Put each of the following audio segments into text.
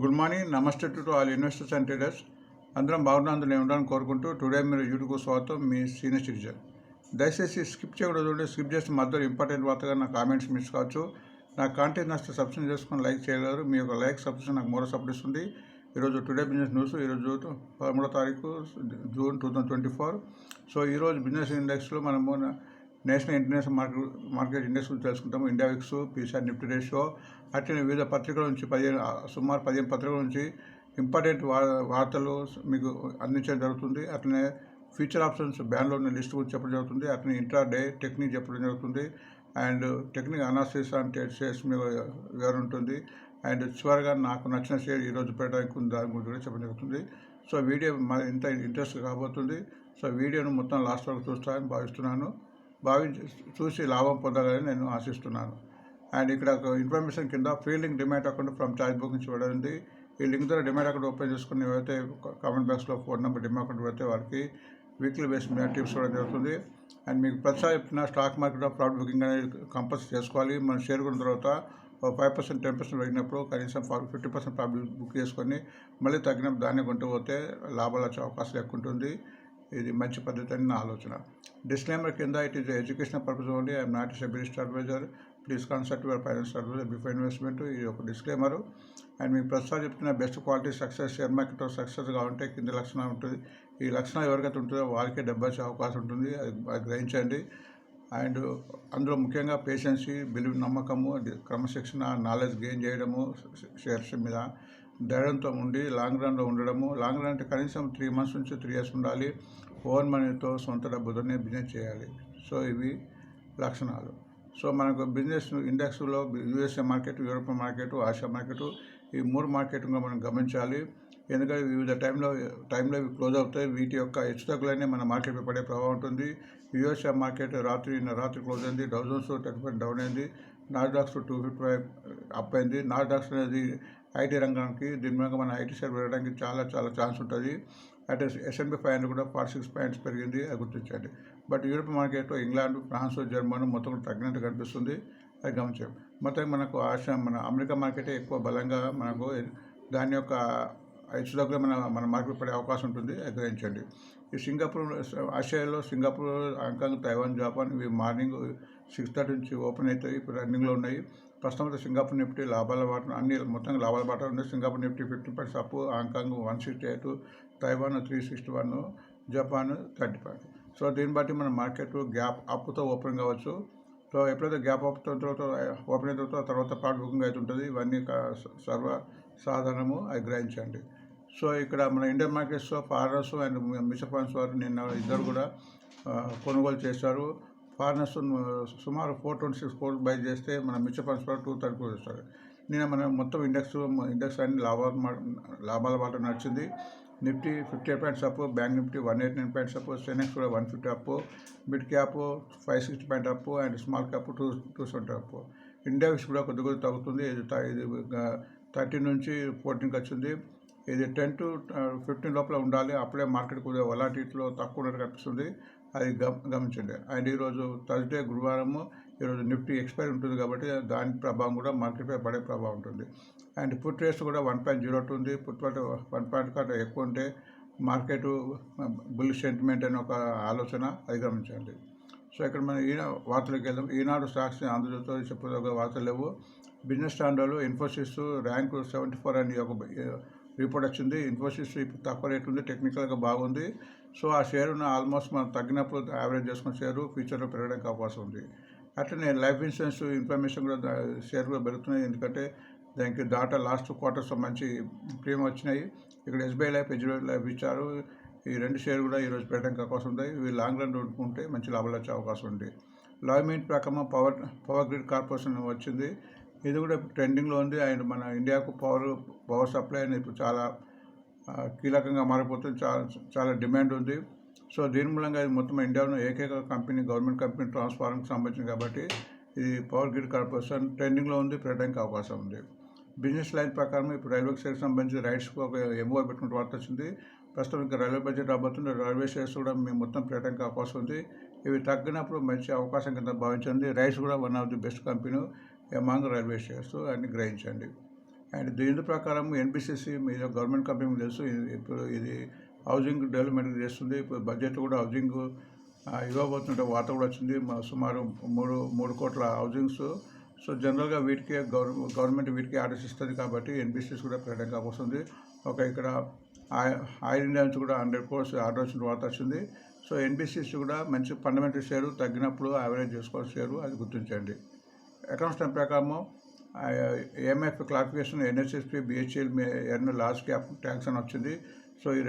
Good morning, నమస్తే to all investors and traders. అందరం బాగున్నా అందులో ఉండాలని కోరుకుంటూ టుడే మీరు యూట్యూబ్కు స్వాగతం. మీ సీనియర్ సిటిజన్. దయచేసి స్కిప్ చేయకూడదు. చూడండి, స్కిప్ చేస్తే మధ్యలో ఇంపార్టెంట్ వార్తగా నా కామెంట్స్ మిస్ కావచ్చు. నా కాంటెంట్ నచ్చితే సబ్స్క్రైబ్ చేసుకొని లైక్ చేయగలరు. మీ యొక్క లైక్ సబ్స్క్రిప్షన్ నాకు మరో సపోర్ట్ ఇస్తుంది. ఈరోజు టుడే బిజినెస్ న్యూస్, ఈరోజు 13వ తారీఖు జూన్ 2024. సో ఈరోజు బిజినెస్ ఇండెక్స్లో మనము నేషనల్ ఇంటర్నేషనల్ మార్కెట్ ఇండెక్స్ గురించి తెలుసుకుంటాము. India VIX, PCR, Nifty ratio, అట్లనే వివిధ పత్రికల నుంచి సుమారు 15 పత్రికల నుంచి ఇంపార్టెంట్ వార్తలు మీకు అందించడం జరుగుతుంది. అట్లనే ఫ్యూచర్ ఆప్షన్స్ బ్యాన్లో ఉన్న లిస్ట్ గురించి చెప్పడం జరుగుతుంది. అట్లనే ఇంట్రా డే టెక్నిక్ చెప్పడం జరుగుతుంది. అండ్ టెక్నిక్ అనాలిసిస్ అంటే షేర్స్ మీద వివరణ ఉంటుంది. అండ్ చివరిగా నాకు నచ్చిన షేర్ ఈరోజు పెట్టడానికి దాని గురించి కూడా చెప్పడం జరుగుతుంది. సో వీడియో ఇంత ఇంట్రెస్ట్ కాబోతుంది. సో వీడియోను మొత్తం లాస్ట్ వరకు చూస్తానని భావిస్తున్నాను. చూసి లాభం పొందాలని నేను ఆశిస్తున్నాను. అండ్ ఇక్కడ ఒక ఇన్ఫర్మేషన్ కింద free link demat account from charge book నుంచి ఇవ్వబడింది. ఈ లింక్ ద్వారా డిమాట్ అకౌంట్ ఓపెన్ చేసుకుని ఏవైతే కామెంట్ బాక్స్లో ఫోన్ నెంబర్ డిమాట్ అకౌంట్ పెడితే వారికి వీక్లీ బేస్ మీద టిప్స్ ఇవ్వడం జరుగుతుంది. అండ్ మీకు ప్రతిసారి చెప్పిన స్టాక్ మార్కెట్లో ప్రాఫిట్ బుకింగ్ అనేది కంపల్సరీ చేసుకోవాలి. మనం షేర్ కొన్న తర్వాత 5%, 10% పెరిగినప్పుడు కనీసం 50% ప్రాఫిట్ బుక్ చేసుకొని మళ్ళీ తగ్గినప్పుడు దాన్ని కొంటూ పోతే లాభాలు వచ్చే అవకాశాలు ఎక్కువ ఉంటుంది. ఇది మంచి పద్ధతి అని నా ఆలోచన. డిస్క్లైమర్ కింద it is educational purpose only. I'm not SEBI listed advisor. Please consult your financial advisor before investment. ఇది ఒక డిస్క్లైమర్. అండ్ మీకు ప్రస్తుతం చెప్తున్న బెస్ట్ క్వాలిటీ సక్సెస్ షేర్ మార్కెట్లో సక్సెస్గా ఉంటే కింద లక్షణాలు ఉంటుంది. ఈ లక్షణాలు ఎవరికైతే ఉంటుందో వారికే డబ్బు వచ్చే అవకాశం ఉంటుంది. అది గ్రహించండి. అండ్ అందులో ముఖ్యంగా పేషెన్సీ, బిలీవ్, నమ్మకము, క్రమశిక్షణ, నాలెడ్జ్ గెయిన్ చేయడము, షేర్స్ మీద ధైర్యంతో ఉండి లాంగ్ రన్లో ఉండడము. లాంగ్ రన్ అంటే కనీసం 3 months నుంచి 3 years ఉండాలి. ఓన్ మనీతో సొంత డబ్బుతోనే బిజినెస్ చేయాలి. సో ఇవి లక్షణాలు. సో మనకు బిజినెస్ ఇండెక్స్లో USA market, European market, Asia market, ఈ 3 మార్కెట్గా మనం గమనించాలి. ఎందుకంటే వివిధ టైంలో ఇవి క్లోజ్ అవుతాయి. వీటి యొక్క హెచ్చుతగ్గులనే మన మార్కెట్పై పడే ప్రభావం ఉంటుంది. యూఎస్ఏ మార్కెట్ రాత్రి క్లోజ్ అయింది. డౌ జోన్స్ 30% డౌన్ అయింది. నాస్డాక్స్ 255 అప్ అయింది. నాస్డాక్స్ అనేది ఐటీ రంగానికి, దీని మీద మన ఐటీ షేర్ పెరగడానికి చాలా ఛాన్స్ ఉంటుంది. అంటే S&P 500 కూడా 46 points పెరిగింది, అది గుర్తించండి. బట్ యూరోప్ మార్కెట్లో ఇంగ్లాండ్, ఫ్రాన్స్, జర్మనీ మొత్తం తగ్గినట్టు కనిపిస్తుంది, అది గమనించాం. మొత్తం మనకు మన అమెరికా మార్కెటే ఎక్కువ బలంగా మనకు దాని యొక్క హెచ్చుతగ్గులు మన మార్కెట్ పడే అవకాశం ఉంటుంది, అది గ్రహించండి. ఈ ఆసియాలో సింగపూర్, హాంకాంగ్, తైవాన్, జపాన్ ఇవి మార్నింగ్ 6:30 నుంచి ఓపెన్ అవుతాయి. ఇప్పుడు రన్నింగ్లో ఉన్నాయి. ప్రస్తుతం అయితే సింగపూర్ నిఫ్టీ లాభాల బాట, అన్ని మొత్తంగా లాభాల బాట ఉంది. Singapore Nifty 15 points up, Hong Kong 168, Taiwan 361, Japan 30 points. So దీన్ని బట్టి మన మార్కెట్ గ్యాప్ అప్తో ఓపెన్ కావచ్చు. సో ఎప్పుడైతే గ్యాప్ అప్ ఓపెన్ అయిన తర్వాత ప్రాఫిట్ బుకింగ్ అవుతుంటుంది. ఇవన్నీ సర్వసాధారణము, అది గ్రహించండి. సో ఇక్కడ మన ఇండియన్ మార్కెట్స్లో ఫారినర్స్ అండ్ మ్యూచువల్ ఫండ్స్ వారు నిన్న ఇద్దరు కూడా కొనుగోలు చేశారు. ఫారినర్స్ సుమారు 426 crores బై చేస్తే మన మ్యూచువల్ ఫండ్స్ వారు 230 crores చేస్తారు. నిన్న మన మొత్తం ఇండెక్స్ అన్ని లాభాల బాట నడిచింది. Nifty 58 points up, bank Nifty 189 points up, Sensex కూడా 150 up, mid cap 560 points up, and small cap 270 up. India wish కూడా కొద్దిగా తగ్గుతుంది. ఇది 13 నుంచి 14కి వచ్చింది. ఇది 10 to 15 లోపల ఉండాలి. అప్పుడే మార్కెట్ కొద్దిగా వలాటిలో తక్కువ ఉన్నట్టు కనిపిస్తుంది, అది గమనించండి. అండ్ ఈరోజు థర్స్డే, గురువారము, ఈరోజు నిఫ్టీ ఎక్స్పైరీ ఉంటుంది కాబట్టి దాని ప్రభావం కూడా మార్కెట్పై పడే ప్రభావం ఉంటుంది. అండ్ పుట్ రేట్స్ కూడా 1.02 ఉంది. పుట్ 1 కంటే ఎక్కువ ఉంటే మార్కెట్ బుల్ సెంటిమెంట్ అనే ఒక ఆలోచన, అది గమనించండి. సో ఇక్కడ మనం వార్తలకు వెళ్దాం. ఈనాడు స్టాక్స్ ఆంధ్రజ్యోతితో చెప్పదగ్గ వార్తలు లేవు. బిజినెస్ స్టాండర్డ్లో ఇన్ఫోసిస్ ర్యాంకు 74 అని ఒక రిపోర్ట్ వచ్చింది. ఇన్ఫోసిస్ ఇప్పుడు తక్కువ రేట్ ఉంది, టెక్నికల్గా బాగుంది. సో ఆ షేరును ఆల్మోస్ట్ మనం తగ్గినప్పుడు యావరేజ్ చేసుకున్న షేరు ఫ్యూచర్లో పెరగడానికి అవకాశం ఉంది. అట్లనే లైఫ్ ఇన్సూరెన్స్ ఇన్ఫర్మేషన్ కూడా షేర్ కూడా పెరుగుతున్నాయి. ఎందుకంటే దానికి లాస్ట్ క్వార్టర్స్ మంచి ప్రీమియం వచ్చినాయి. ఇక్కడ SBI లైఫ్, HDFC లైఫ్ ఇచ్చారు. ఈ 2 షేర్ కూడా ఈరోజు పెరగడానికి అవకాశం ఉంది. ఇవి లాంగ్ రన్ ఉంటే మంచి లాభాలు వచ్చే అవకాశం ఉంది. లాయ్మెంట్ ప్రకారం పవర్ గ్రిడ్ కార్పొరేషన్ వచ్చింది. ఇది కూడా ట్రెండింగ్లో ఉంది. అండ్ మన ఇండియాకు పవర్ సప్లై అనేది ఇప్పుడు చాలా కీలకంగా మారిపోతుంది. చాలా డిమాండ్ ఉంది. సో దీని మూలంగా ఇది మొత్తం ఇండియాలో ఏకైక కంపెనీ, గవర్నమెంట్ కంపెనీ ట్రాన్స్ఫార్మర్కి సంబంధించింది కాబట్టి ఇది పవర్ గ్రిడ్ కార్పొరేషన్ ట్రెండింగ్లో ఉంది, పెరగడానికి అవకాశం ఉంది. బిజినెస్ లైన్ ప్రకారం ఇప్పుడు రైల్వే షేర్కి సంబంధించి రైట్స్కి ఒక MOI పెట్టుకుంటే వార్త వచ్చింది. ప్రస్తుతం ఇంకా రైల్వే బడ్జెట్ రాబోతుంది. రైల్వే షేర్స్ కూడా మేము మొత్తం పెరగడానికి అవకాశం ఉంది. ఇవి తగ్గినప్పుడు మంచి అవకాశం కింద భావించండి. రైట్స్ కూడా one of the best company among railway shares అని గ్రహించండి. అండ్ దీని ప్రకారం ఎన్బిసిసి మీద గవర్నమెంట్ కంపెనీ తెలుసు. ఇప్పుడు ఇది హౌసింగ్ డెవలప్మెంట్ చేస్తుంది. ఇప్పుడు బడ్జెట్ కూడా హౌసింగ్ ఇవ్వబోతుంటే వార్త కూడా వచ్చింది. సుమారు మూడు కోట్ల హౌసింగ్స్. సో జనరల్గా వీటికే గవర్నమెంట్ వీటికి ఆర్డర్స్ ఇస్తుంది కాబట్టి ఎన్బిసిసి కూడా పెట్టడం వస్తుంది. ఇక్కడ ఆయిల్ ఇండియా నుంచి కూడా 100 crores ఆర్డర్ వచ్చిన వార్త వచ్చింది. సో ఎన్బిసిసి కూడా మంచి ఫండమెంటల్ షేరు, తగ్గినప్పుడు యావరేజ్ చేసుకోవాల్సిన షేరు, అది గుర్తించండి. అకౌంట్స్ టైం ప్రకారం AMF clarification, NSSP, BHEL earn last cap tax అని వచ్చింది. సో ఈ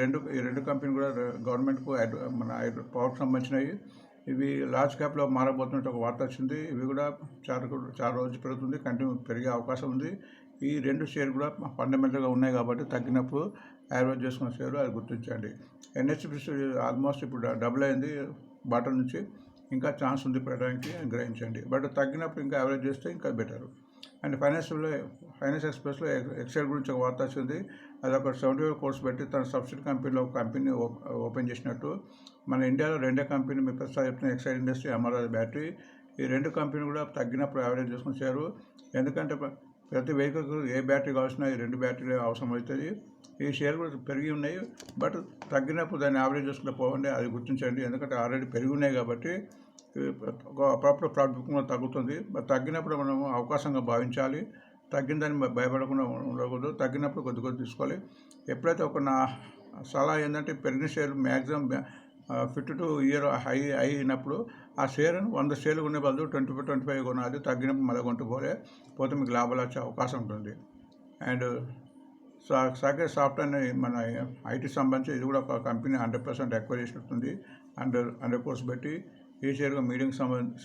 రెండు కంపెనీ కూడా గవర్నమెంట్కు మన పవర్కి సంబంధించినవి. ఇవి లార్జ్ క్యాప్లో మారబోతున్నట్టు ఒక వార్త వచ్చింది. ఇవి కూడా చాలా రోజులు పెరుగుతుంది, కంటిన్యూ పెరిగే అవకాశం ఉంది. ఈ రెండు షేర్ కూడా ఫండమెంటల్గా ఉన్నాయి కాబట్టి తగ్గినప్పుడు యావరేజ్ చేసుకున్న షేరు, అది గుర్తించండి. ఎన్హెచ్పిసి ఆల్మోస్ట్ ఇప్పుడు డబుల్ అయింది బాటం నుంచి, ఇంకా ఛాన్స్ ఉంది పెట్టడానికి, గ్రహించండి. బట్ తగ్గినప్పుడు ఇంకా యావరేజ్ చేస్తే ఇంకా బెటర్. అండ్ ఫైనాన్స్ ఎక్స్ప్రెస్లో ఎక్సైల్ గురించి ఒక వార్త వచ్చింది. అది ఒక 75 crores పెట్టి తన సబ్సిడీ కంపెనీలో ఒక కంపెనీ ఓపెన్ చేసినట్టు. మన ఇండియాలో రెండే కంపెనీ మీ ప్రస్తుతం చెప్తున్న ఎక్సైల్ ఇండస్ట్రీ, అమరావతి బ్యాటరీ, ఈ రెండు కంపెనీ కూడా తగ్గినప్పుడు యావరేజ్ చేసుకుని షేరు. ఎందుకంటే ప్రతి వెహికల్కు ఏ బ్యాటరీ కావాల్సిన ఈ రెండు బ్యాటరీలు అవసరం అవుతుంది. ఈ షేర్ కూడా పెరిగి ఉన్నాయి, బట్ తగ్గినప్పుడు దాన్ని యావరేజ్ చేసుకుంటే పోవండి, అది గుర్తించండి. ఎందుకంటే ఆల్రెడీ పెరిగి ఉన్నాయి కాబట్టి అప్పుడప్పుడు ప్రాఫిట్ బుకింగ్ తగ్గుతుంది. తగ్గినప్పుడు మనం అవకాశంగా భావించాలి. తగ్గిందని భయపడకుండా ఉండకూడదు. తగ్గినప్పుడు కొద్ది తీసుకోవాలి. ఎప్పుడైతే నా సలహా ఏంటంటే పెరిగిన షేర్ మ్యాక్సిమం 52 year హై అయినప్పుడు ఆ షేర్ను 100 షేర్లు కొనే బదులు 25 కొనాలి. తగ్గినప్పుడు మళ్ళీ పోతే మీకు లాభాలు వచ్చే అవకాశం ఉంటుంది. అండ్ సాకేత్ సాఫ్ట్వేర్ మన ఐటీ సంబంధించి ఇది కూడా ఒక కంపెనీ 100% ఎక్వైర్ చేసినట్టుంది. 100 crores పెట్టి ఈ షేర్ మీడియంకి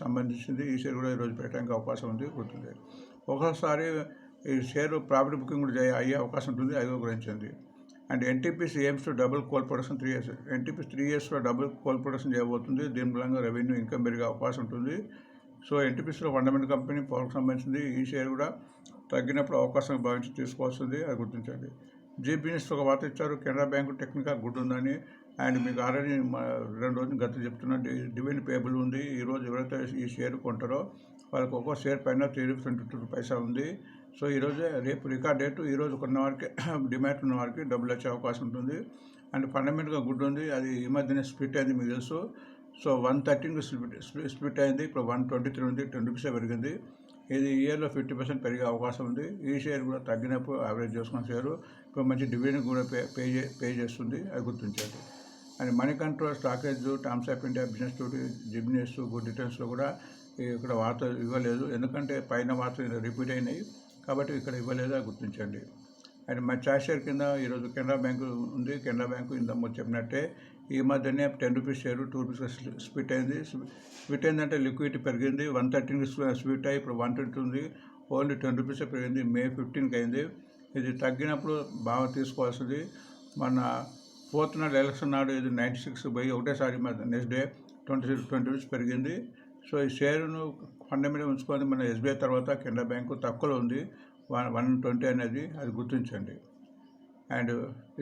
సంబంధించింది. ఈ షేర్ కూడా ఈరోజు పెట్టడానికి అవకాశం ఉంది, గుర్తుంది. ఒక్కొక్కసారి ఈ షేర్ ప్రాఫిట్ బుకింగ్ కూడా అయ్యే అవకాశం ఉంటుంది, అది గ్రహించండి. And NTPC aims to double coal production 3 years. NTPC 3 yearsలో డబుల్ కోల్ ప్రొడక్షన్ చేయబోతుంది. దీని మూలంగా రెవెన్యూ ఇన్కమ్ పెరిగే అవకాశం ఉంటుంది. సో ఎన్టీపీసీలో ఫండమెంటల్ కంపెనీ పవర్కి సంబంధించింది. ఈ షేర్ కూడా తగ్గినప్పుడు అవకాశం భావించి తీసుకోవాల్సింది, అది గుర్తించండి. జీ బిజినెస్ ఒక వార్త ఇచ్చారు. కెనరా బ్యాంకు టెక్నికల్ గుడ్ ఉందని. అండ్ మీకు ఆల్రెడీ 2 రోజులు గత చెప్తున్న డివిడెండ్ పేబుల్ ఉంది. ఈరోజు ఎవరైతే ఈ షేర్ కొంటారో వాళ్ళకి ఒక్కో షేర్ పైన 3.22 రూపీస్ ఉంది. సో ఈరోజు రేపు రికార్డ్ డేటు. ఈరోజు కొన్న వారికి డిమాండ్ ఉన్న వారికి డబ్బులు వచ్చే అవకాశం ఉంటుంది. అండ్ ఫండమెంటల్గా గుడ్ ఉంది. అది ఈ మధ్యనే స్ప్లిట్ అయింది, మీకు తెలుసు. సో 113 స్ప్లిట్ అయింది. ఇప్పుడు 123 ఉంది, 10 rupees పెరిగింది. ఇది ఇయర్లో 50% పెరిగే అవకాశం ఉంది. ఈ షేర్ కూడా తగ్గినప్పుడు యావరేజ్ చేసుకున్న షేరు. ఇప్పుడు మంచి డివిడెండ్ కూడా పే చేస్తుంది, అది గుర్తించండి. And Moneycontrol, StockEdge, Times of India, Business Today, Zee Business, Good రిటర్న్స్లో కూడా ఇక్కడ వార్త ఇవ్వలేదు. ఎందుకంటే పైన వార్త రిపీట్ అయినాయి కాబట్టి ఇక్కడ ఇవ్వలేదు, అది గుర్తించండి. అండ్ మా చాయ్ షేర్ కింద ఈరోజు కెనరా బ్యాంకు ఉంది. కెనరా బ్యాంకు ఇంతకు చెప్పినట్టే ఈ మధ్యనే 10 rupees షేరు 2 rupees స్ప్లిట్ అయింది. స్ప్లిట్ అయిందంటే లిక్విడిటీ పెరిగింది. 113 స్ప్లిట్ అయ్యి ఇప్పుడు 120 ఉంది. ఓన్లీ 10 rupees పెరిగింది. May 15కి అయింది. ఇది తగ్గినప్పుడు బాగా తీసుకోవాల్సింది. మన 4th నాడు ఎలక్షన్ నాడు ఇది 96 పోయి ఒకటేసారి నెక్స్ట్ డే 20 rupees పెరిగింది. సో ఈ షేరును ఫండమెంటల్ ఉంచుకొని మన ఎస్బీఐ తర్వాత కెనరా బ్యాంకు తక్కువలో ఉంది 120 అనేది, అది గుర్తించండి. అండ్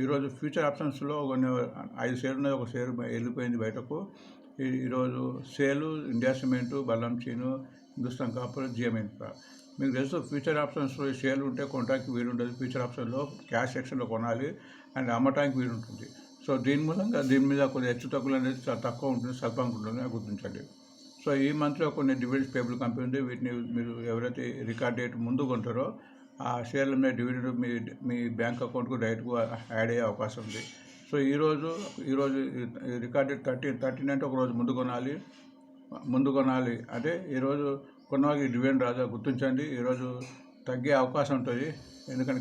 ఈరోజు ఫ్యూచర్ ఆప్షన్స్లో 5 షేర్లు ఉన్నాయి. ఒక షేరు వెళ్ళిపోయింది బయటకు. ఈరోజు సేలు, ఇండియా సిమెంటు, బల్లం చీను, హిందుస్థాన్ కాపర్, జిఎం ఇన్ఫ్రా. మీకు తెలుసు ఫ్యూచర్ ఆప్షన్స్లో ఈ షేర్లు ఉంటే కొనడానికి వీలు ఉంటుంది. ఫ్యూచర్ ఆప్షన్లో క్యాష్ సెక్షన్లో కొనాలి అండ్ అమ్మటానికి వీలు ఉంటుంది. సో దీని మూలంగా దీని మీద కొన్ని హెచ్చు తగ్గులు అనేది చాలా తక్కువ ఉంటుంది, స్వల్పంగా ఉంటుంది, అది గుర్తించండి. సో ఈ మంత్లో కొన్ని డివిడెండ్స్ పేబుల్ కంపెనీ ఉంది. వీటిని మీరు ఎవరైతే రికార్డ్ డేట్ ముందు కొంటారో ఆ షేర్ల మీద డివిడెండ్ మీ బ్యాంక్ అకౌంట్కు డైరెక్ట్గా యాడ్ అయ్యే అవకాశం ఉంది. సో ఈరోజు రికార్డ్ డేట్ 13 అంటే ఒకరోజు ముందు కొనాలి అంటే ఈరోజు కొన్నవారికి డివిడెండ్ రాదు, గుర్తించండి. ఈరోజు తగ్గే అవకాశం ఉంటుంది. ఎందుకంటే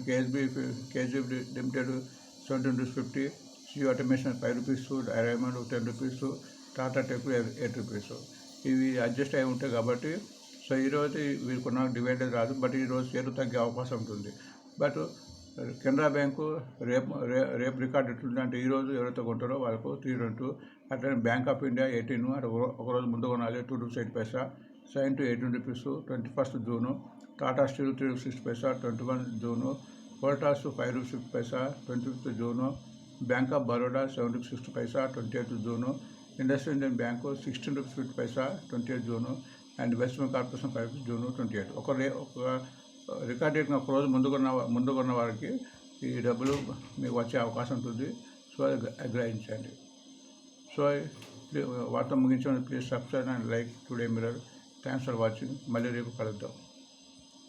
KGB limited 17 rupees 50, Jio automation 5 rupees, diamond 10 rupees, Tata tech 8 rupees. ఇవి అడ్జస్ట్ అయి ఉంటాయి కాబట్టి సో ఈరోజు వీరు కొన్న డివైడ్ రాదు, బట్ ఈరోజు షేరు తగ్గే అవకాశం ఉంటుంది. బట్ కెనరా బ్యాంకు రేపు రికార్డు ఎట్లుంది అంటే ఈరోజు ఎవరైతే కొంటారో వాళ్ళకు 3.2. అట్లనే బ్యాంక్ ఆఫ్ ఇండియా 18 అంటే ఒకరోజు ముందు కొనాలి 2 rupees 8 paisa. సైన్ టు 18 rupees 21st June. Tata steel 3 rupees 6 paisa 21 June. Voltas 5 rupees 6 paisa 25th June. Bank of Baroda 7 rupees 60 paisa 28th June. IndusInd bank 16 rupees 50 paisa 28th June. And West Bengal corporation 5 rupees June 28. ఒక record డేట్కి ఒక రోజు ముందుకున్న వారికి ఈ డబ్బులు మీకు వచ్చే అవకాశం ఉంటుంది. సో అది గ్రహించండి. సో వార్త ముగించండి. Please subscribe and like Today Mirror. Thanks for watching. మళ్ళీ రేపు కలుద్దాం.